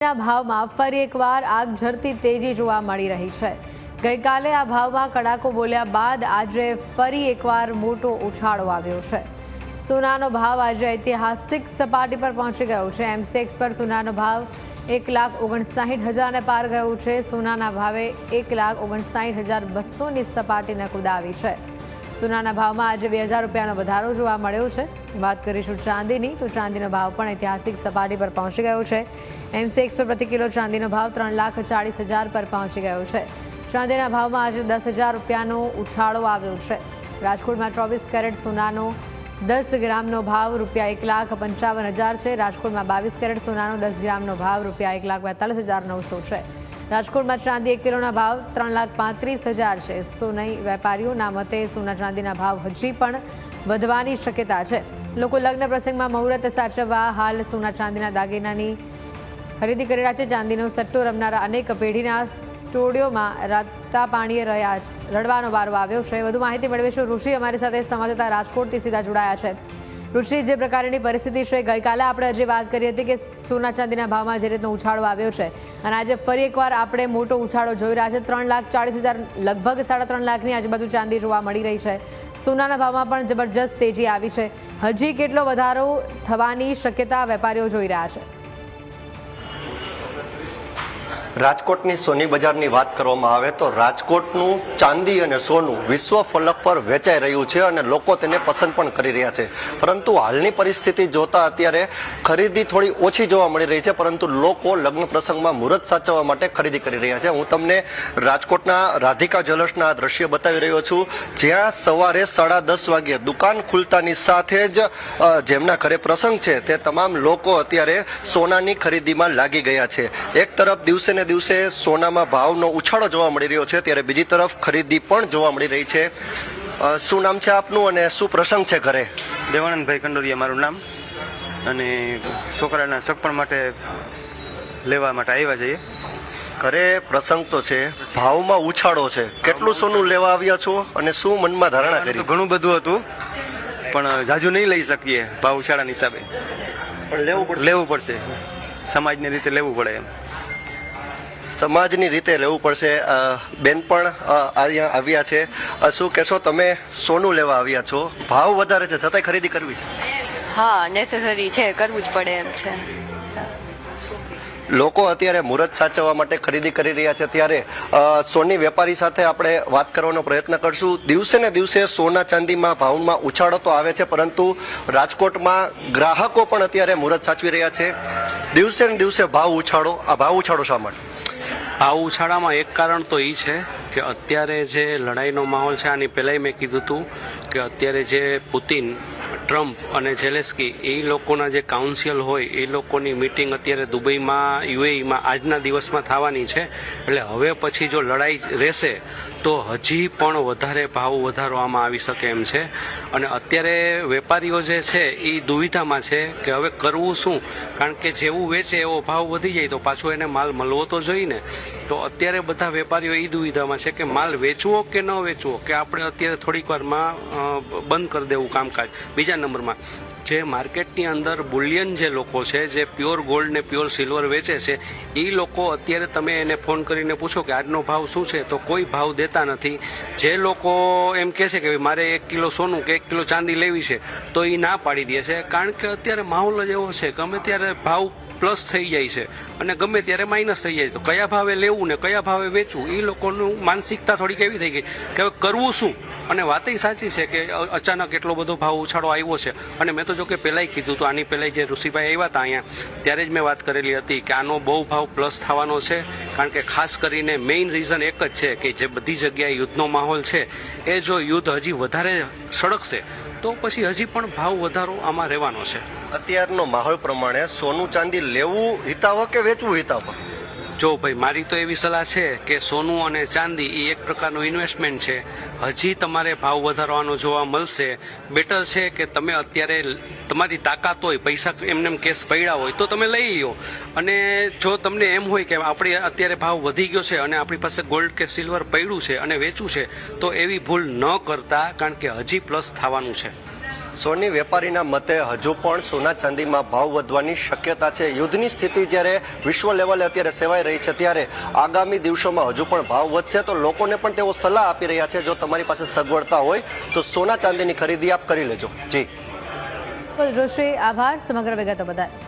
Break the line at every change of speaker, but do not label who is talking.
ભાવમાં ફરી એકવાર આગ ઝરતી તેજી જોવા મળી રહી છે। ગઈકાલે આ ભાવમાં કડાકો બોલ્યા બાદ આજે ફરી એકવાર મોટો ઉછાળો આવ્યો છે। સોનાનો ભાવ આજે ઐતિહાસિક સપાટી પર પહોંચી ગયો છે। એમસીએક્સ પર સોનાનો ભાવ 1,59,000ને પાર ગયો છે। સોનાના ભાવે 1,59,200ની સપાટીને કુદાવી છે। સોનાના ભાવમાં આજે 2,000 રૂપિયાનો વધારો જોવા મળ્યો છે। વાત કરીશું ચાંદીની, તો ચાંદીનો ભાવ પણ ઐતિહાસિક સપાટી પર પહોંચી ગયો છે। એમસીએક્સ પર પ્રતિ કિલો ચાંદીનો ભાવ 3,40,000 પર પહોંચી ગયો છે। ચાંદીના ભાવમાં આજે 10,000 રૂપિયાનો ઉછાળો આવ્યો છે। રાજકોટમાં 24 કેરેટ સોનાનો 10 ગ્રામનો ભાવ ₹1,55,000 છે। રાજકોટમાં 22 કેરેટ સોનાનો 10 ગ્રામનો ભાવ ₹1,42,900 છે। રાજકોટમાં ચાંદી 1 કિલોના ભાવ 3,35,000 છે। સોનાઈ વેપારીઓના મતે સોના ચાંદીના ભાવ હજી પણ વધવાની શક્યતા છે। લોકો લગ્ન પ્રસંગમાં મુહૂર્ત સાચવવા હાલ સોના ચાંદીના દાગીનાની ખરીદી કરી રહ્યા છે। ચાંદીનો સટ્ટો રમનારા અનેક પેઢીના સ્ટુડિયોમાં રાતા પાણીએ રડવાનો વારો આવ્યો છે। વધુ માહિતી મેળવીશું। ઋષિ અમારી સાથે સંવાદદાતા રાજકોટથી સીધા જોડાયા છે। ઋષિ, જે પ્રકારની પરિસ્થિતિ છે, ગઈકાલે આપણે હજી વાત કરી હતી કે સોના ચાંદીના ભાવમાં જે રીતનો ઉછાળો આવ્યો છે અને આજે ફરી એકવાર આપણે મોટો ઉછાળો જોઈ રહ્યા છે। 3,40,000 લગભગ 3.5 લાખની આજુબાજુ ચાંદી જોવા મળી રહી છે। સોનાના ભાવમાં પણ જબરજસ્ત તેજી આવી છે। હજી કેટલો વધારો થવાની શક્યતા વેપારીઓ જોઈ રહ્યા છે?
રાજકોટની સોની બજારની વાત કરવામાં આવે તો રાજકોટનું ચાંદી અને સોનું વિશ્વ ફલક પર વેચાઈ રહ્યું છે અને લોકો તેને પસંદ પણ કરી રહ્યા છે। પરંતુ હાલની પરિસ્થિતિ જોતા અત્યારે ખરીદી થોડી ઓછી જોવા મળી રહી છે, પરંતુ લોકો લગ્ન પ્રસંગમાં મુહૂર્ત સાચવવા માટે ખરીદી કરી રહ્યા છે। હું તમને રાજકોટના રાધિકા જ્વેલર્સના દ્રશ્ય બતાવી રહ્યો છું, જ્યાં સવારે 10:30 વાગ્યે દુકાન ખુલતાની સાથે જ જેમના ઘરે પ્રસંગ છે તે તમામ લોકો અત્યારે સોનાની ખરીદીમાં લાગી ગયા છે। એક તરફ દિવસે ને દિવસે સોનામાં ભાવનો ઉછાળો જોવા મળી રહ્યો છે, ત્યારે બીજી તરફ ખરીદી પણ જોવા મળી રહી છે। શું નામ છે આપનું અને શું પ્રસંગ છે ઘરે?
દેવાનંદભાઈ કંડોરિયા મારું નામ, અને છોકરાના સગપણ માટે લેવા માટે આવ્યા છીએ।
ઘરે પ્રસંગ તો છે, ભાવમાં ઉછાળો છે, કેટલું સોનું લેવા આવ્યા છો અને શું મનમાં ધારણા કરી?
ઘણું બધું હતું, પણ જાજુ નહીં લઈ શકીએ ભાવ ઉછાળાના હિસાબે,
પણ
લેવું પડશે, સમાજની રીતે લેવું પડે એમ।
સમાજની રીતે લેવું પડશે। બેન પણ અહીંયા આવ્યા છે। શું કહેશો, તમે સોનું લેવા આવ્યા છો, ભાવ વધારે છે છતાંય ખરીદી કરવી છે?
હા, નેસેસરી છે, કરવું જ પડે એમ છે।
લોકો અત્યારે મુહૂર્ત સાચવવા માટે ખરીદી કરી રહ્યા છે, ત્યારે સોની વેપારી સાથે આપણે વાત કરવાનો પ્રયત્ન કરશું। દિવસે ને દિવસે સોના ચાંદીમાં ભાવમાં ઉછાળો તો આવે છે, પરંતુ રાજકોટમાં ગ્રાહકો પણ અત્યારે મુહૂર્ત સાચવી રહ્યા છે। દિવસે ને દિવસે ભાવ ઉછાળો, આ ભાવ ઉછાળો શા માટે?
આ ઉછાળામાં એક કારણ તો એ છે કે અત્યારે જે લડાઈનો માહોલ છે, આની પહેલાંય મેં કીધું હતું કે અત્યારે જે પુતિન, ટ્રમ્પ અને ઝેલેન્સ્કી એ લોકોના જે કાઉન્સિલ હોય એ લોકોની મિટિંગ અત્યારે દુબઈમાં, યુએઈમાં આજના દિવસમાં થવાની છે। એટલે હવે પછી જો લડાઈ રહેશે તો હજી પણ વધારે ભાવ વધારો આમાં આવી શકે એમ છે। અને અત્યારે વેપારીઓ જે છે એ દુવિધામાં છે કે હવે કરવું શું, કારણ કે જેવું વેચે એવો ભાવ વધી જાય તો પાછો એને માલ મળવો તો જોઈએ ને। તો અત્યારે બધા વેપારીઓ એ દુવિધામાં છે કે માલ વેચવો કે ન વેચવો, કે આપણે અત્યારે થોડીક વારમાં બંધ કરી દેવું કામકાજ। બીજા નંબરમાં જે માર્કેટની અંદર બુલિયન જે લોકો છે, જે પ્યોર ગોલ્ડ ને પ્યોર સિલ્વર વેચે છે, એ લોકો અત્યારે તમે એને ફોન કરીને પૂછો કે આજનો ભાવ શું છે, તો કોઈ ભાવ દેતા નથી। જે લોકો એમ કહે છે કે મારે 1 કિલો સોનું કે 1 કિલો ચાંદી લેવી છે, તો એ ના પાડી દે છે, કારણ કે અત્યારે માહોલ જ એવો છે, ગમે ત્યારે ભાવ પ્લસ થઈ જાય છે અને ગમે ત્યારે માઇનસ થઈ જાય, તો કયા ભાવે લેવું ને કયા ભાવે વેચવું એ લોકોનું માનસિકતા થોડીક એવી થઈ ગઈ કે હવે કરવું શું। અને વાત સાચી છે કે અચાનક એટલો બધો ભાવ ઉછાળો આવ્યો છે, અને મેં તો જો કે પહેલાંય કીધું હતું, આની પહેલાં જે ઋષિભાઈ આવ્યા હતા અહીંયા ત્યારે જ મેં વાત કરેલી હતી કે આનો બહુ ભાવ પ્લસ થવાનો છે, કારણ કે ખાસ કરીને મેઇન રીઝન એક જ છે કે જે બધી જગ્યાએ યુદ્ધનો માહોલ છે, એ જો યુદ્ધ હજી વધારે સળગશે તો પછી હજી પણ ભાવ વધારો આમાં રહેવાનો છે।
અત્યારનો માહોલ પ્રમાણે સોનું ચાંદી લેવું હિતાવહ કે વેચવું હિતાવહ?
જો ભાઈ, મારી તો એવી સલાહ છે કે સોનું અને ચાંદી એ એક પ્રકારનું ઇન્વેસ્ટમેન્ટ છે। હજી તમારે ભાવ વધારવાનો જોવા મળશે। બેટર છે કે તમે અત્યારે તમારી તાકાત હોય, પૈસા એમને કેશ પડ્યા હોય તો તમે લઈ લો, અને જો તમને એમ હોય કે આપણે અત્યારે ભાવ વધી ગયો છે અને આપણી પાસે ગોલ્ડ કે સિલ્વર પડ્યું છે અને વેચવું છે, તો એવી ભૂલ ન કરતા, કારણ કે હજી પ્લસ થવાનું છે।
સોની વેપારીના મતે હજુ પણ સોના ચાંદીમાં ભાવ વધવાની શક્યતા છે. યુદ્ધની સ્થિતિ જ્યારે વિશ્વ લેવલે અત્યારે સેવાઈ રહી છે ત્યારે આગામી દિવસોમાં હજુ પણ ભાવ વધશે. તો લોકોને પણ તેઓ સલાહ આપી રહ્યા છે, જો તમારી પાસે સગવડતા હોય તો સોના ચાંદીની ખરીદી આપ કરી લેજો. જી
જોશી, આભાર સમગ્ર વિગતો બદલ.